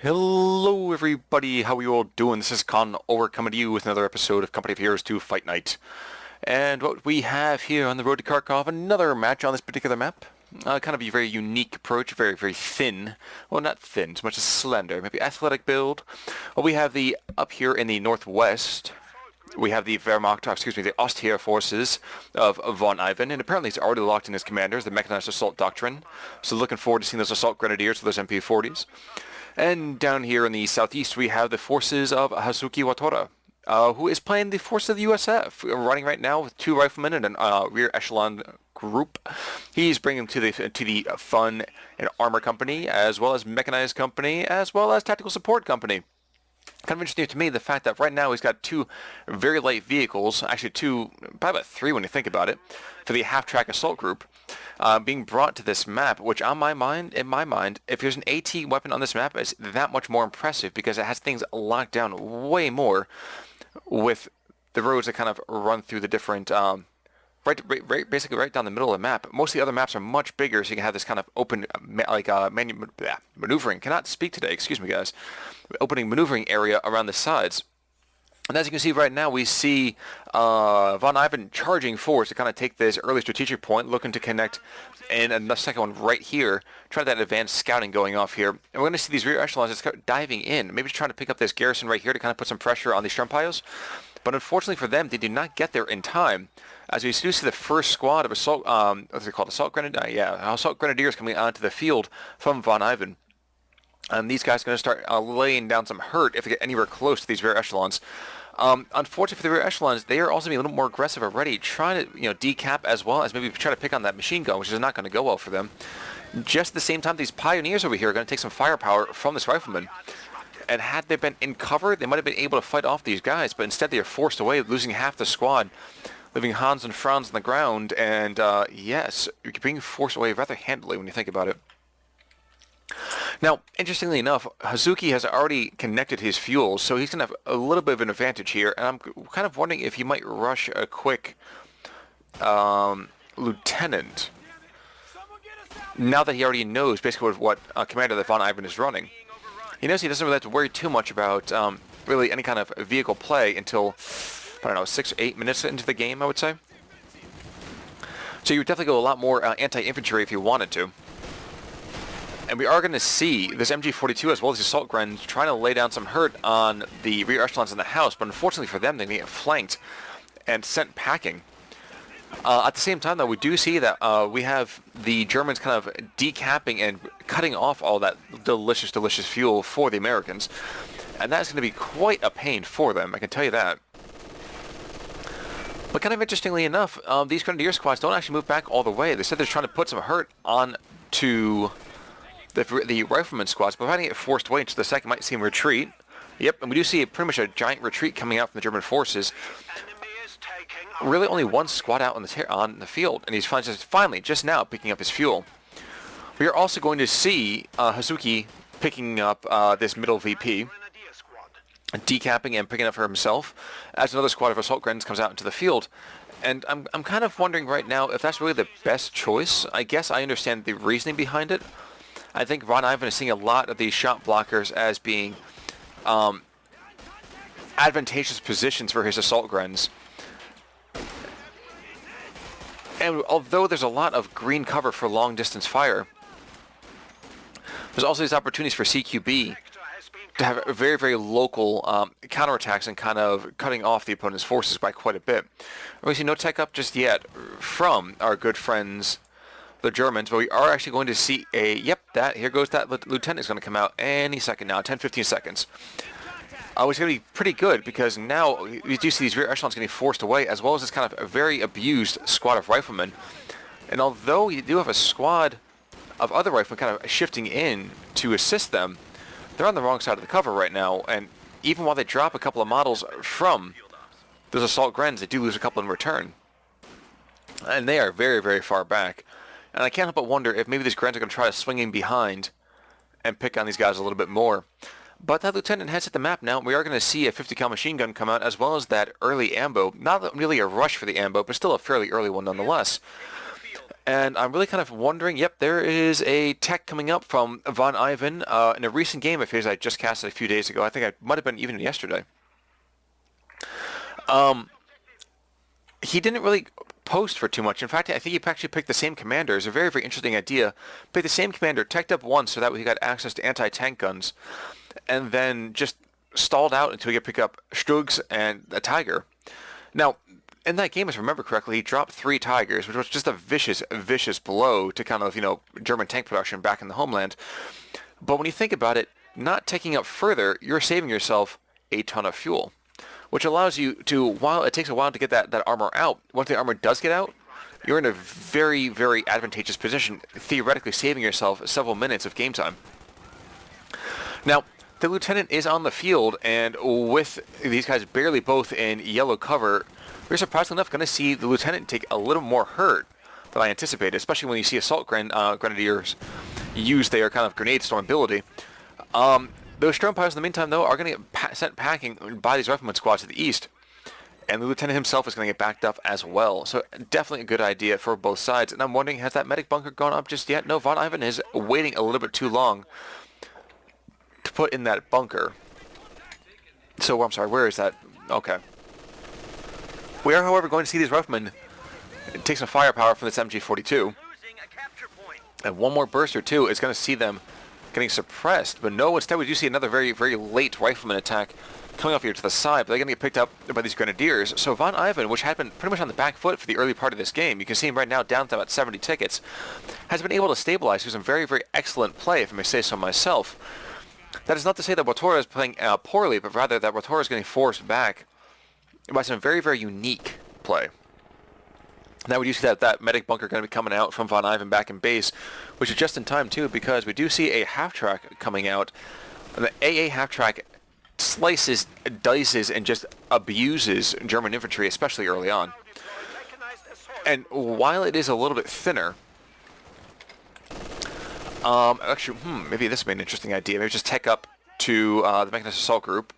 Hello everybody, how are you all doing? This is Con Over coming to you with another episode of Company of Heroes 2 Fight Night. And what we have here on the road to Kharkov, another match on this particular map. Kind of a very unique approach, very, very thin. Well, not thin, so much as slender, maybe athletic build. Well, we have up here in the northwest, we have the the Austere forces of VonIvan, and apparently he's already locked in his commanders, the Mechanized Assault Doctrine. So looking forward to seeing those Assault Grenadiers with those MP40s. And down here in the southeast, we have the forces of Hazuki Watora, who is playing the force of the USF, running right now with 2 riflemen and a rear echelon group. He's bringing them to the fun and armor company, as well as mechanized company, as well as tactical support company. Kind of interesting to me the fact that right now he's got 2 very light vehicles, actually 2, probably about 3 when you think about it, for the half-track assault group. Being brought to this map, which in my mind, if there's an AT weapon on this map, is that much more impressive because it has things locked down way more with the roads that kind of run through the different, basically right down the middle of the map. Most of the other maps are much bigger, so you can have this kind of open, maneuvering. Cannot speak today, excuse me guys. Opening maneuvering area around the sides. And as you can see right now, we see VonIvan charging forward to kind of take this early strategic point, looking to connect in a second one right here, trying that advanced scouting going off here. And we're going to see these rear echelons just kind of diving in, maybe just trying to pick up this garrison right here to kind of put some pressure on these Strumphiles. But unfortunately for them, they did not get there in time. As we do see the first squad of assault, what's it called, assault grenadiers coming onto the field from VonIvan. And these guys are going to start laying down some hurt if they get anywhere close to these rear echelons. Unfortunately for the rear echelons, they are also being a little more aggressive already, trying to decap as well as maybe try to pick on that machine gun, which is not going to go well for them. Just at the same time, these pioneers over here are going to take some firepower from this rifleman. And had they been in cover, they might have been able to fight off these guys, but instead they are forced away, losing half the squad, leaving Hans and Franz on the ground. And yes, you're being forced away rather handily when you think about it. Now, interestingly enough, Hazuki has already connected his fuel, so he's going to have a little bit of an advantage here, and I'm kind of wondering if he might rush a quick lieutenant, now that he already knows basically what commander that VonIvan is running. He knows he doesn't really have to worry too much about really any kind of vehicle play until, I don't know, 6 or 8 minutes into the game, I would say. So you would definitely go a lot more anti-infantry if you wanted to. And we are going to see this MG42 as well as the assault Grens trying to lay down some hurt on the rear echelons in the house, but unfortunately for them, they get flanked and sent packing. At the same time, though, we do see that we have the Germans kind of decapping and cutting off all that delicious, delicious fuel for the Americans. And that's going to be quite a pain for them, I can tell you that. But kind of interestingly enough, these Grenadier squads don't actually move back all the way. They said they're trying to put some hurt on to the rifleman squads, but finding it forced away into the second might seem retreat. Yep, and we do see pretty much a giant retreat coming out from the German forces. Really only one squad out on the field, and he's finally, just now, picking up his fuel. We are also going to see Hazuki picking up this middle VP, decapping and picking up for himself, as another squad of assault Grens comes out into the field. And I'm kind of wondering right now if that's really the best choice. I guess I understand the reasoning behind it. I think VonIvan is seeing a lot of these shot blockers as being advantageous positions for his assault Grens. And although there's a lot of green cover for long distance fire, there's also these opportunities for CQB to have very, very local counterattacks and kind of cutting off the opponent's forces by quite a bit. We see no tech up just yet from our good friends the Germans, but we are actually going to see here goes that lieutenant is going to come out any second now, 10-15 seconds. It's going to be pretty good because now we do see these rear echelons getting forced away, as well as this kind of a very abused squad of riflemen. And although you do have a squad of other riflemen kind of shifting in to assist them, they're on the wrong side of the cover right now, and even while they drop a couple of models from those assault Grens, they do lose a couple in return. And they are very, very far back. And I can't help but wonder if maybe these Grens are going to try to swing in behind and pick on these guys a little bit more. But that lieutenant has hit the map now. We are going to see a 50 cal machine gun come out, as well as that early ambo. Not really a rush for the ambo, but still a fairly early one nonetheless. And I'm really kind of wondering, yep, there is a tech coming up from VonIvan in a recent game of his I just casted a few days ago. I think it might have been even yesterday. He didn't really post for too much. In fact, I think he actually picked the same commander. It's a very, very interesting idea. Pick the same commander, teched up once so that way he got access to anti-tank guns, and then just stalled out until he could pick up Stugs and a Tiger. Now, in that game, if I remember correctly, he dropped 3 Tigers, which was just a vicious, vicious blow to kind of, German tank production back in the homeland. But when you think about it, not taking up further, you're saving yourself a ton of fuel, which allows you to, while it takes a while to get that armor out, once the armor does get out, you're in a very, very advantageous position, theoretically saving yourself several minutes of game time. Now, the lieutenant is on the field, and with these guys barely both in yellow cover, we're surprisingly enough going to see the lieutenant take a little more hurt than I anticipated, especially when you see assault grenadiers use their kind of grenade storm ability. Those storm pilots in the meantime, though, are going to get sent packing by these rifleman squads to the east, and the lieutenant himself is going to get backed up as well. So definitely a good idea for both sides. And I'm wondering, has that medic bunker gone up just yet? No, VonIvan is waiting a little bit too long to put in that bunker. So, I'm sorry, where is that? Okay. We are, however, going to see these riflemen take some firepower from this MG42. And one more burst or two is going to see them getting suppressed. But no, instead we do see another very, very late rifleman attack coming off here to the side. But they're going to get picked up by these grenadiers. So VonIvan, which had been pretty much on the back foot for the early part of this game, you can see him right now down to about 70 tickets, has been able to stabilize through some very, very excellent play, if I may say so myself. That is not to say that Watora is playing poorly, but rather that Watora is getting forced back by some very, very unique play. Now we do see that medic bunker going to be coming out from VonIvan back in base, which is just in time too, because we do see a half-track coming out. And the AA half-track slices, dices, and just abuses German infantry, especially early on. And while it is a little bit thinner, actually, maybe this would be an interesting idea. Maybe just tech up to the mechanized assault group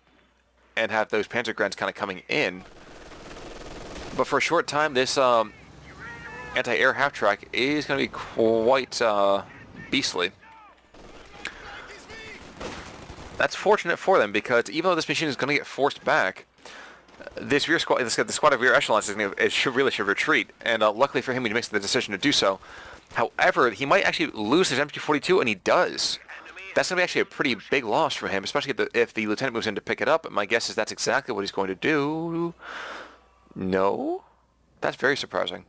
and have those Panzer Grens kind of coming in. But for a short time, this anti-air half-track is going to be quite beastly. That's fortunate for them, because even though this machine is going to get forced back, this rear squad, the squad of rear echelons really should retreat. And luckily for him, he makes the decision to do so. However, he might actually lose his MG42, and he does. That's going to be actually a pretty big loss for him, especially if the lieutenant moves in to pick it up. And my guess is that's exactly what he's going to do. No? That's very surprising.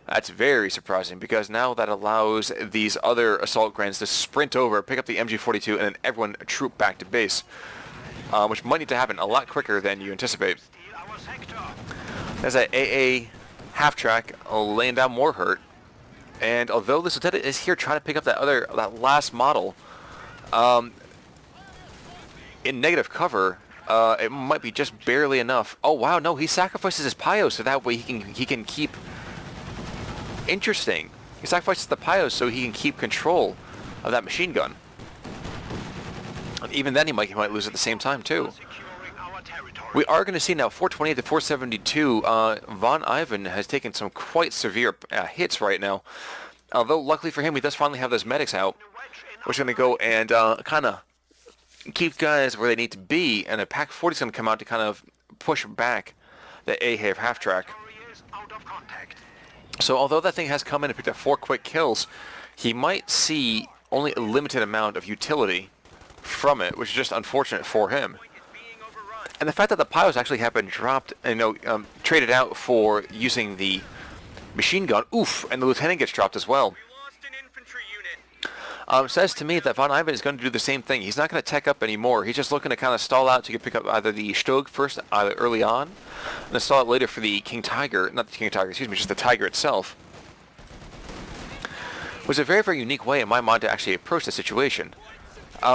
That's very surprising, because now that allows these other assault grens to sprint over, pick up the MG42, and then everyone troop back to base, which might need to happen a lot quicker than you anticipate. There's that AA half-track laying down more hurt. And although this lieutenant is here trying to pick up that last model, in negative cover, it might be just barely enough. Oh wow, no, he sacrifices his Pios so that way he can keep. Interesting. He sacrifices the Pios so he can keep control of that machine gun. And even then, he might lose at the same time too. We are going to see now 428 to 472. VonIvan has taken some quite severe hits right now. Although, luckily for him, he does finally have those medics out, which are going to go and kind of keep guys where they need to be. And a Pack 40 is going to come out to kind of push back the A-Have half-track. So, although that thing has come in and picked up 4 quick kills, he might see only a limited amount of utility from it, which is just unfortunate for him. And the fact that the Pios actually have been dropped, traded out for using the machine gun, and the lieutenant gets dropped as well, says to me that VonIvan is going to do the same thing. He's not going to tech up anymore. He's just looking to kind of stall out so you can pick up either the Stug first, either early on, and then stall out later for the King Tiger, not the King Tiger, excuse me, just the Tiger itself. It was a very, very unique way in my mind to actually approach the situation.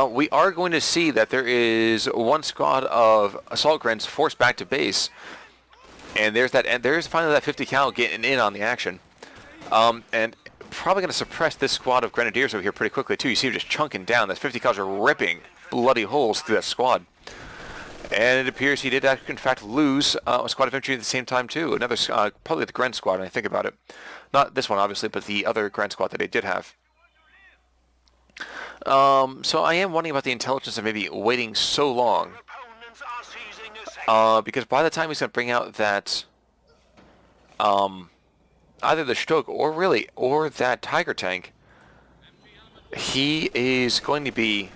We are going to see that there is one squad of assault grens forced back to base, and there's finally that 50 cal getting in on the action, and probably going to suppress this squad of grenadiers over here pretty quickly too. You see them just chunking down. That 50 cals are ripping bloody holes through that squad, And it appears he did, in fact, lose a squad of infantry at the same time, too. Another, probably the Grand Squad, when I think about it. Not this one, obviously, but the other Grand Squad that he did have. So I am wondering about the intelligence of maybe waiting so long. Because by the time he's going to bring out that, either the Stug or that Tiger tank, he is going to be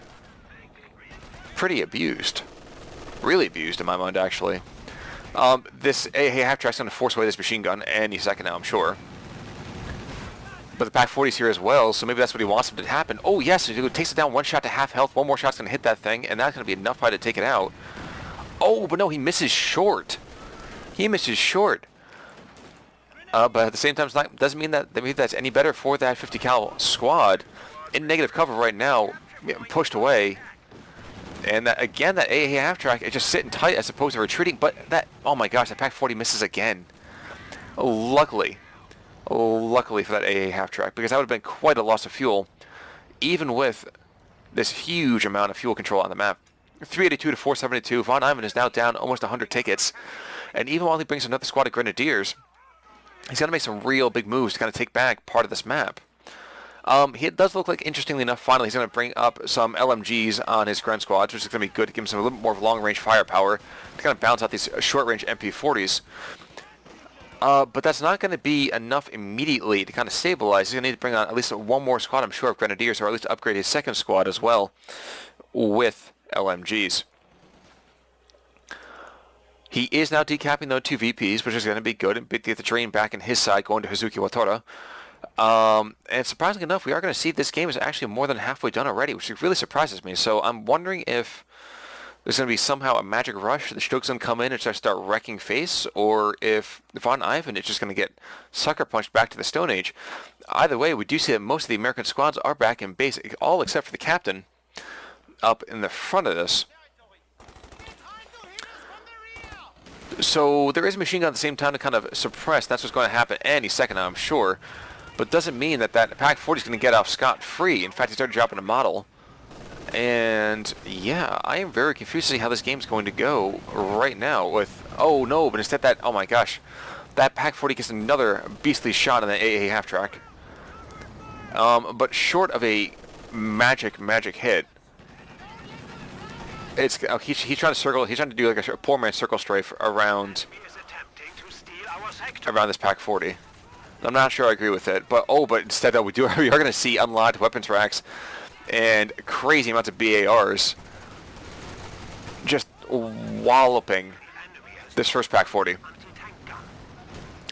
pretty abused. Really abused in my mind, actually. This AA half-track's going to force away this machine gun any second now, I'm sure. But the Pak-40's here as well, so maybe that's what he wants him to happen. Oh, yes, he takes it down one shot to half health. One more shot's going to hit that thing, and that's going to be enough probably to take it out. Oh, but no, he misses short. He misses short. But at the same time, it doesn't mean that maybe that's any better for that 50 cal squad. In negative cover right now, pushed away. And that, again, that AA half-track is just sitting tight as opposed to retreating. But that, oh my gosh, that Pak-40 misses again. Oh, luckily for that AA half-track, because that would have been quite a loss of fuel, even with this huge amount of fuel control on the map. 382 to 472. VonIvan is now down almost 100 tickets. And even while he brings another squad of Grenadiers, he's going to make some real big moves to kind of take back part of this map. It does look like, interestingly enough, finally he's going to bring up some LMGs on his Grand Squads, which is going to be good to give him some a little bit more long-range firepower to kind of balance out these short-range MP40s. But that's not going to be enough immediately to kind of stabilize. He's going to need to bring on at least one more squad, I'm sure, of Grenadiers, or at least upgrade his second squad as well with LMGs. He is now decapping, though, 2 VPs, which is going to be good, and get the terrain back in his side, going to Hazuki Watora. And surprisingly enough, we are going to see this game is actually more than halfway done already, which really surprises me. So I'm wondering if there's going to be somehow a magic rush. The Stug's going to come in and just start wrecking face, or if VonIvan is just going to get sucker punched back to the Stone Age. Either way, we do see that most of the American squads are back in base, all except for the captain up in the front of this. So there is a machine gun at the same time to kind of suppress. That's what's going to happen any second now, I'm sure. But doesn't mean that that Pak-40 is going to get off scot-free. In fact, he started dropping a model. And yeah, I am very confused to see how this game's going to go right now with, oh no, but instead that, oh my gosh, that Pak-40 gets another beastly shot on the AA half-track. But short of a magic hit, it's he's trying to circle. He's trying to do like a poor man's circle strafe around this Pak-40. I'm not sure I agree with it, but but instead though we are going to see unlocked weapons racks and crazy amounts of BARs just walloping this first Pak-40.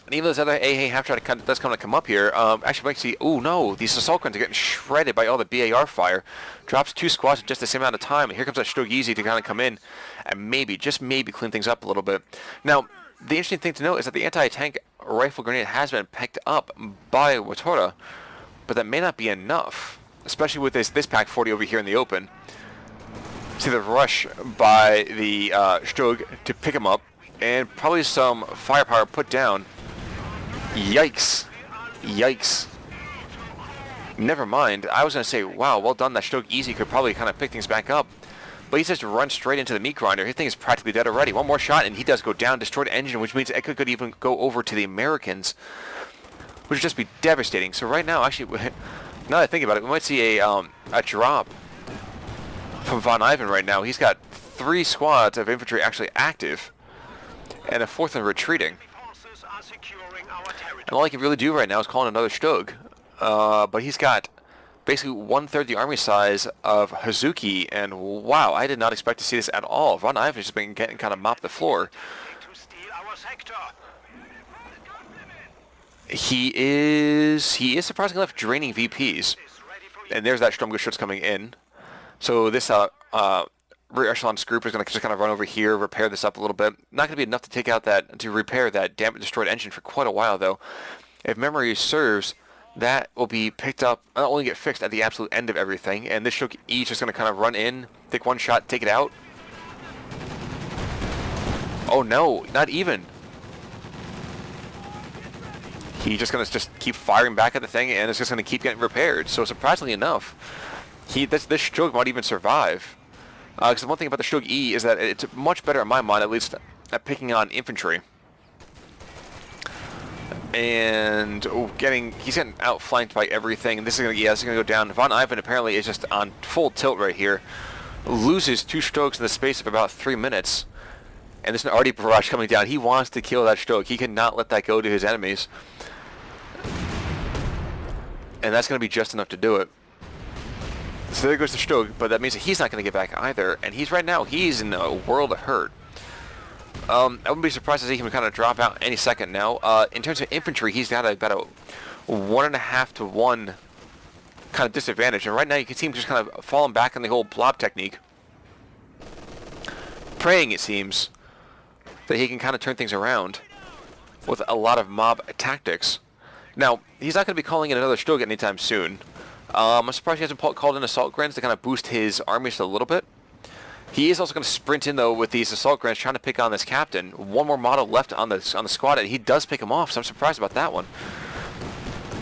And even though this other AA half-track does come up here, actually might see, oh no, these assault guns are getting shredded by all the BAR fire. Drops 2 squads in just the same amount of time, and here comes that Stug Easy to kind of come in and maybe, just maybe, clean things up a little bit. Now, the interesting thing to note is that the anti-tank rifle grenade has been picked up by Watora, but that may not be enough, especially with this Pak-40 over here in the open. See the rush by the Stug to pick him up, and probably some firepower put down. Yikes. Yikes. Never mind. I was going to say, wow, well done. That Stug Easy could probably kind of pick things back up. But he just runs straight into the meat grinder. His thing is practically dead already. One more shot, and he does go down, destroyed engine, which means it could even go over to the Americans, which would just be devastating. So right now, actually, now that I think about it, we might see a drop from VonIvan right now. He's got 3 squads of infantry actually active, and a 4th one retreating. And all he can really do right now is call in another Stug. But he's got basically 1/3 the army size of Hazuki, and wow, I did not expect to see this at all. VonIvan has just been getting kind of mopped the floor. He is surprisingly enough draining VPs. And there's that Sturmgeschütz coming in. So this rear echelon's group is going to just kind of run over here, repair this up a little bit. Not going to be enough to take out to repair that destroyed engine for quite a while, though. If memory serves, that will be picked up, not only get fixed at the absolute end of everything, and this Stug each is going to kind of run in, take one shot, take it out. Oh no, not even. He's just going to keep firing back at the thing, and it's just going to keep getting repaired. So surprisingly enough, this Stug might even survive. Because the one thing about the Stug E is that it's much better, in my mind, at least, at picking on infantry. And he's getting outflanked by everything. And this is gonna go down. VonIvan apparently is just on full tilt right here. Loses 2 Stugs in the space of about 3 minutes. And there's an arty barrage coming down. He wants to kill that Stug. He cannot let that go to his enemies. And that's going to be just enough to do it. So there goes the Stug, but that means that he's not going to get back either. And he's in a world of hurt. I wouldn't be surprised to see him kind of drop out any second now. In terms of infantry, he's got about a 1.5 to 1 kind of disadvantage. And right now you can see him just kind of falling back on the whole blob technique. Praying, it seems, that he can kind of turn things around with a lot of mob tactics. Now, he's not going to be calling in another Stug anytime soon. I'm surprised he hasn't called in Assault Grants to kind of boost his army just a little bit. He is also going to sprint in, though, with these Assault Grants, trying to pick on this captain. One more model left on the squad, and he does pick him off, so I'm surprised about that one.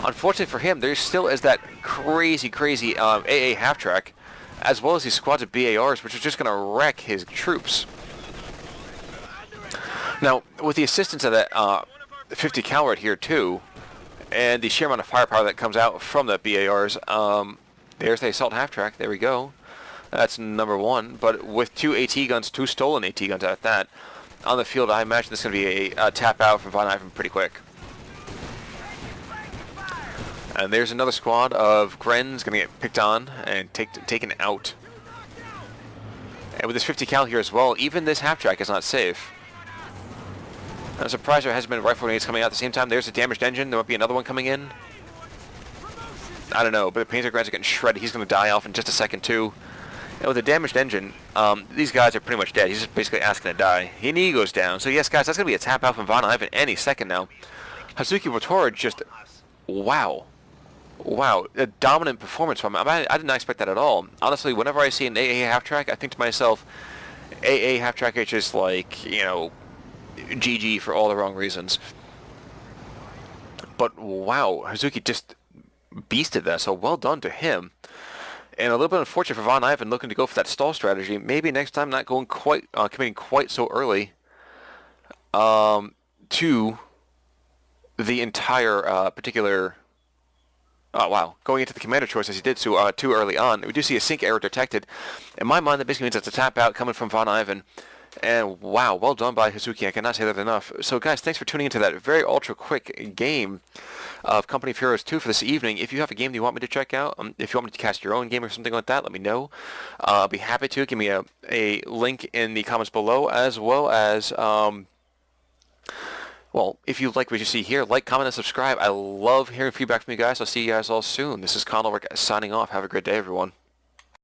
Unfortunately for him, there still is that crazy AA half-track, as well as these squads of BARs, which is just going to wreck his troops. Now, with the assistance of that 50 cal right here, too, and the sheer amount of firepower that comes out from the BARs, there's the assault half-track. There we go. That's number 1. But with 2 AT guns, 2 stolen AT guns at that, on the field, I imagine this is going to be a tap out from VonIvan pretty quick. And there's another squad of Gren's going to get picked on and taken out. And with this 50 cal here as well, even this half-track is not safe. I'm surprised there hasn't been rifle grenades coming out at the same time. There's a damaged engine. There might be another one coming in. I don't know, but the Painter Grants are getting shredded. He's going to die off in just a second, too. And with a damaged engine, these guys are pretty much dead. He's just basically asking to die. And he goes down. So, yes, guys, that's going to be a tap out from VonIvan any second now. Hazuki Motora just... Wow. Wow. A dominant performance from him. I did not expect that at all. Honestly, whenever I see an AA half-track, I think to myself, AA half-track is just like, you know... GG for all the wrong reasons. But wow, Hazuki just beasted that, so well done to him. And a little bit unfortunate for VonIvan looking to go for that stall strategy. Maybe next time not going quite, committing quite so early to the entire particular... Oh wow, going into the commander choice as he did so too early on. We do see a sync error detected. In my mind, that basically means it's a tap out coming from VonIvan. And wow, well done by Hazuki. I cannot say that enough. So guys, thanks for tuning into that very ultra quick game of Company of Heroes 2 for this evening. If you have a game that you want me to check out, if you want me to cast your own game or something like that, let me know. I'll be happy to. Give me a link in the comments below, as well as, well, if you like what you see here, like, comment, and subscribe. I love hearing feedback from you guys. I'll see you guys all soon. This is Con Ulrich signing off. Have a great day, everyone.